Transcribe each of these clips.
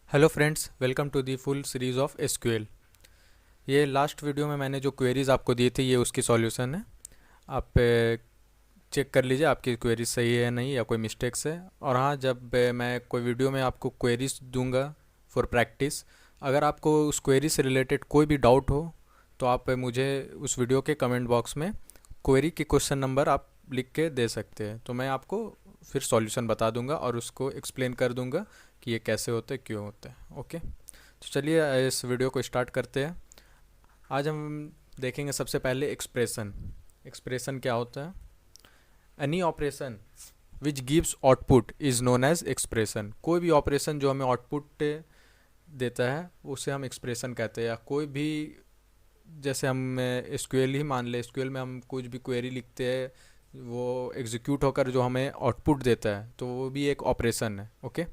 Hello friends, welcome to the full series of SQL. ये last video में मैंने जो क्वेरीज़ आपको दी थी ये उसकी सॉल्यूशन है। आप चेक कर लीजिए आपकी क्वेरीज सही है नहीं या कोई मिस्टेक्स है। और हाँ, जब मैं कोई वीडियो में आपको क्वेरीज दूंगा फॉर प्रैक्टिस, अगर आपको उस क्वेरी से रिलेटेड कोई भी डाउट हो तो आप मुझे उस वीडियो के कमेंट बॉक्स में क्वेरी की क्वेश्चन नंबर आप लिख के दे सकते हैं, तो मैं आपको फिर सॉल्यूशन बता दूंगा और उसको एक्सप्लेन कर दूंगा कि ये कैसे होते हैं, क्यों होते हैं। ओके, तो चलिए इस वीडियो को स्टार्ट करते हैं। आज हम देखेंगे सबसे पहले एक्सप्रेशन। एक्सप्रेशन क्या होता है? Any operation which gives output is known as expression. कोई भी ऑपरेशन जो हमें आउटपुट देता है उसे हम एक्सप्रेशन कहते हैं। या कोई भी, जैसे हम एसक्यूएल ही मान ले, एसक्यूएल में हम कुछ भी क्वेरी लिखते हैं, वो एग्जीक्यूट होकर जो हमें आउटपुट देता है तो वो भी एक ऑपरेशन है। Okay,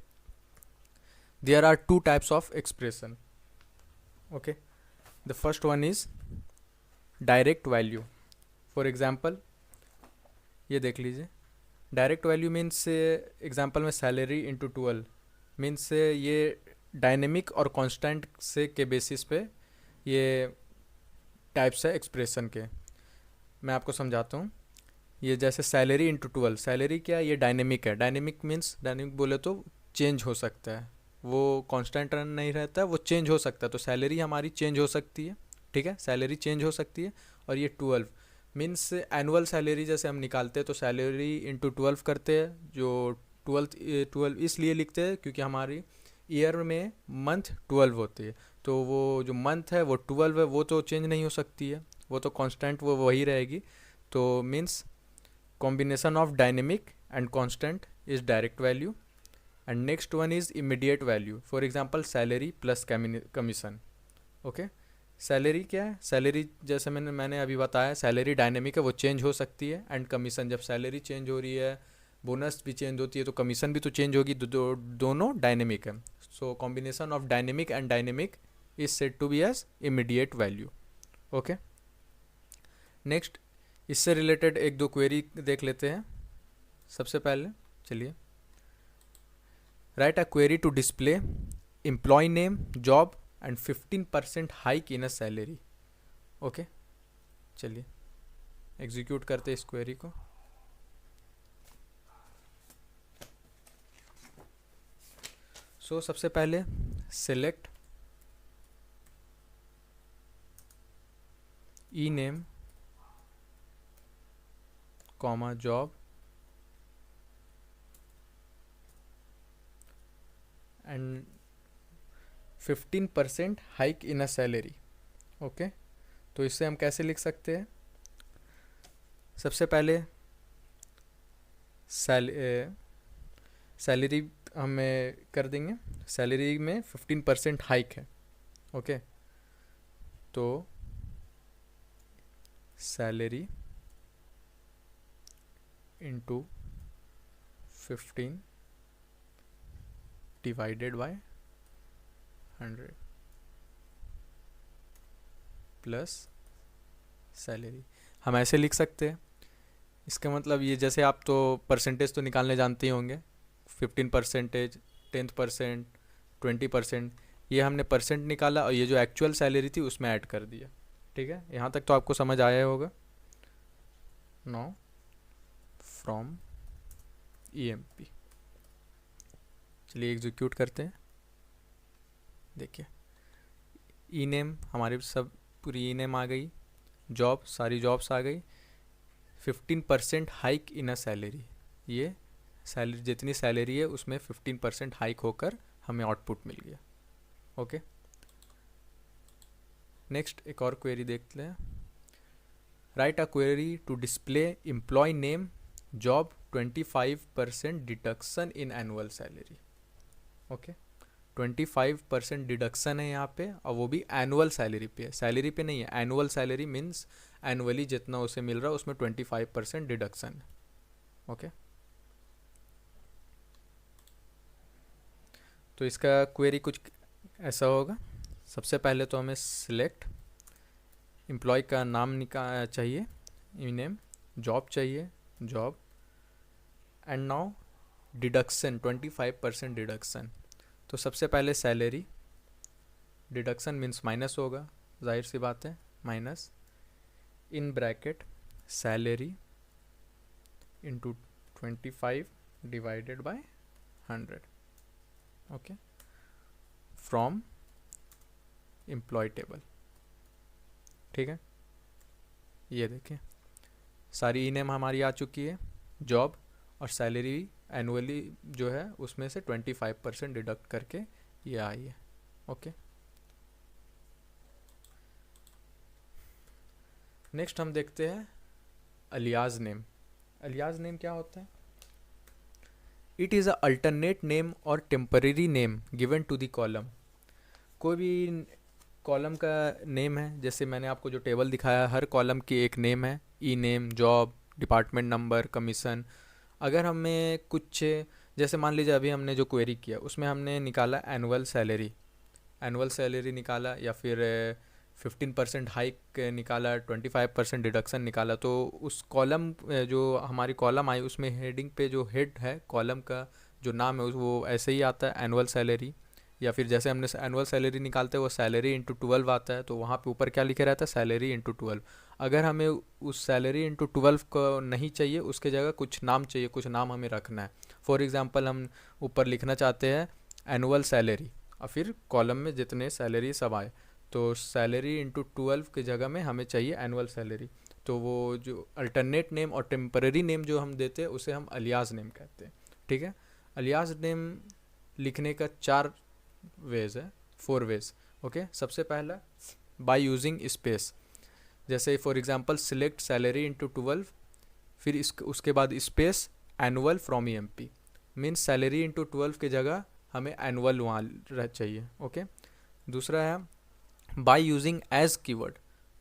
there are two types of expression. Okay, the first one is direct value. For example ये देख लीजिए, डायरेक्ट वैल्यू मीन्स एग्जाम्पल में सैलरी इंटू 12 मीन्स ये डायनेमिक और कांस्टेंट से के बेसिस पे ये टाइप्स है एक्सप्रेशन के। मैं आपको समझाता हूँ। ये जैसे सैलरी इंटू 12, सैलरी क्या है? ये डायनेमिक है। डायनेमिक मीन्स, डायनेमिक बोले तो चेंज हो सकता है, वो कांस्टेंट रन नहीं रहता है, वो चेंज हो सकता है। तो सैलरी हमारी चेंज हो सकती है, ठीक है, सैलरी चेंज हो सकती है। और ये 12 मीन्स एनुअल सैलरी जैसे हम निकालते हैं तो सैलरी इंटू 12 करते हैं। जो 12 इसलिए लिखते हैं क्योंकि हमारी ईयर में मंथ 12 होती है, तो वो जो मंथ है वो 12 है, वो तो चेंज नहीं हो सकती है, वो तो कांस्टेंट वो वही रहेगी। तो means combination of dynamic and constant is direct value, and next one is immediate value. For example salary plus commission. Okay, salary क्या है? सैलरी जैसे मैंने अभी बताया, सैलरी डायनेमिक है, वो चेंज हो सकती है। एंड कमीशन, जब सैलरी चेंज हो रही है, बोनस भी चेंज होती है, तो कमीशन भी तो चेंज होगी। दोनों डायनेमिक है। So combination of dynamic and dynamic is said to be as immediate value. Okay, next इससे रिलेटेड एक दो क्वेरी देख लेते हैं। सबसे पहले चलिए, write a query to display employ name, job and 15% hike in a salary. Okay, चलिए एग्जीक्यूट करते हैं इस क्वेरी को। सो सबसे पहले select E name comma job and 15% hike in a salary. Okay, तो इससे हम कैसे लिख सकते हैं? सबसे पहले सैलरी हमें कर देंगे, सैलरी में 15% हाइक है। ओके, तो salary into 15 divided by 100 plus salary. हम ऐसे लिख सकते हैं। इसका मतलब ये, जैसे आप तो परसेंटेज तो निकालने जानते ही होंगे, 15%, 10%, 20%, ये हमने परसेंट निकाला और ये जो एक्चुअल सैलरी थी उसमें ऐड कर दिया। ठीक है, यहाँ तक तो आपको समझ आया होगा। नो फ्रॉम ईएमपी, चलिए एग्जीक्यूट करते हैं। देखिए ई नेम हमारी सब पूरी ई नेम आ गई, जॉब सारी जॉब्स आ गई, 15% हाइक इन अ सैलरी, ये सैलरी जितनी सैलरी है उसमें 15% हाइक होकर हमें आउटपुट मिल गया। ओके, नेक्स्ट एक और क्वेरी देखते हैं। Write a query to display employ name, job, 25% deduction in annual salary. Okay, 25% deduction है यहाँ पे, और वो भी एनुअल सैलरी पे है, सैलरी पे नहीं है। एनुअल सैलरी मीन्स एनुअली जितना उसे मिल रहा है उसमें 25% डिडक्शन है। ओके, तो इसका क्वेरी कुछ ऐसा होगा। सबसे पहले तो हमें सिलेक्ट एम्प्लॉय का नाम चाहिए, ई नेम, जॉब चाहिए, job, and now deduction 25% deduction. तो सबसे पहले सैलरी, डिडक्शन मीन्स माइनस होगा, जाहिर सी बात है, minus in bracket salary into 25 divided by 100, okay, from employ table. ठीक है, ये देखिए सारी ई नेम हमारी आ चुकी है, जॉब और सैलरी एनुअली जो है उसमें से 25% डिडक्ट करके ये आई है। ओके, नेक्स्ट हम देखते हैं अलियास नेम। अलियास नेम क्या होता है? It is a alternate name और temporary name given to the column. कोई भी कॉलम का नेम है, जैसे मैंने आपको जो टेबल दिखाया, हर कॉलम की एक नेम है, E name, job, department number, commission. अगर हमें कुछ, जैसे मान लीजिए अभी हमने जो क्वेरी किया उसमें हमने निकाला एनुअल सैलरी निकाला, या फिर 15% हाइक निकाला, 25% डिडक्शन निकाला, तो उस कॉलम जो हमारी कॉलम आई उसमें हेडिंग पे जो हेड है कॉलम का जो नाम है वो ऐसे ही आता है, एनुअल सैलरी। या फिर जैसे हमने एनुअल सैलरी निकालते हैं वो सैलरी इंटू 12 आता है, तो वहाँ पे ऊपर क्या लिखे रहता है? Salary into 12। अगर हमें उस सैलरी इंटू 12 को नहीं चाहिए, उसके जगह कुछ नाम चाहिए, कुछ नाम हमें रखना है। फॉर एग्जांपल हम ऊपर लिखना चाहते हैं एनुअल सैलरी और फिर कॉलम में जितने सैलरी सब आए, तो सैलरी इंटू 12 की जगह में हमें चाहिए एनुअल सैलरी। तो वो जो अल्टरनेट नेम और टेम्पररी नेम जो हम देते हैं उसे हम अलियास नेम कहते हैं। ठीक है, अलियास नेम लिखने का 4 वेज है, 4 वेज। ओके, सबसे पहला बाय यूजिंग स्पेस, जैसे for example select salary into 12, फिर उसके बाद space annual from EMP, means salary into 12 की जगह हमें एनुअल वहाँ चाहिए। ओके, दूसरा है by using as keyword,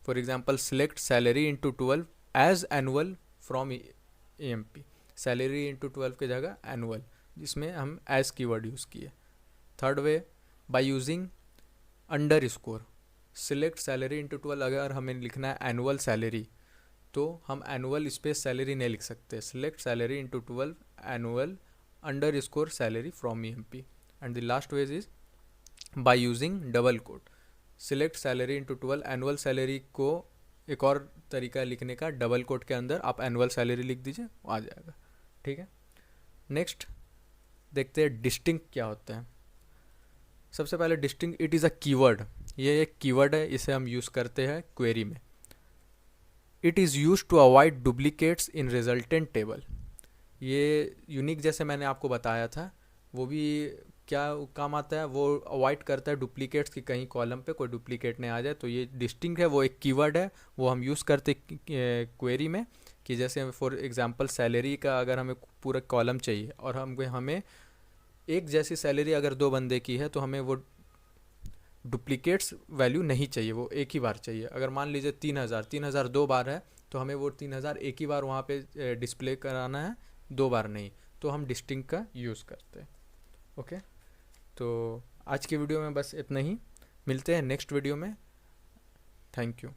for example select salary into 12 as annual from EMP, salary into 12 की जगह एनुअल, जिसमें हम एज कीवर्ड यूज़ किए। Third way by using underscore, select salary into 12, अगर हमें लिखना है एनुअल सैलरी तो हम एनुअल स्पेस सैलरी नहीं लिख सकते, select salary into 12 annual underscore salary from EMP। And the last ways is by using double quote, select salary into 12 annual salary को एक और तरीका लिखने का, डबल कोट के अंदर आप एनुअल सैलरी लिख दीजिए, आ जाएगा। ठीक है, नेक्स्ट देखते हैं डिस्टिंक्ट क्या होता है। सबसे पहले distinct, it is a keyword, ये एक कीवर्ड है, इसे हम यूज़ करते हैं क्वेरी में। It is use to avoid duplicates in resultant table, ये यूनिक जैसे मैंने आपको बताया था, वो भी क्या काम आता है, वो अवॉइड करता है डुप्लीकेट्स की, कहीं कॉलम पे कोई डुप्लीकेट नहीं आ जाए। तो ये डिस्टिंक्ट है, वो एक कीवर्ड है, वो हम यूज़ करते क्वेरी में, कि जैसे फॉर एग्जांपल सैलरी का अगर हमें पूरा कॉलम चाहिए और हमें एक जैसी सैलरी अगर 2 बंदे की है तो हमें वो डुप्लीकेट्स वैल्यू नहीं चाहिए, वो एक ही बार चाहिए। अगर मान लीजिए 3000 2 बार है तो हमें वो 3000 एक ही बार वहाँ पे डिस्प्ले कराना है, 2 बार नहीं, तो हम डिस्टिंक्ट का यूज़ करते हैं। ओके, तो आज की वीडियो में बस इतना ही, मिलते हैं नेक्स्ट वीडियो में। Thank you.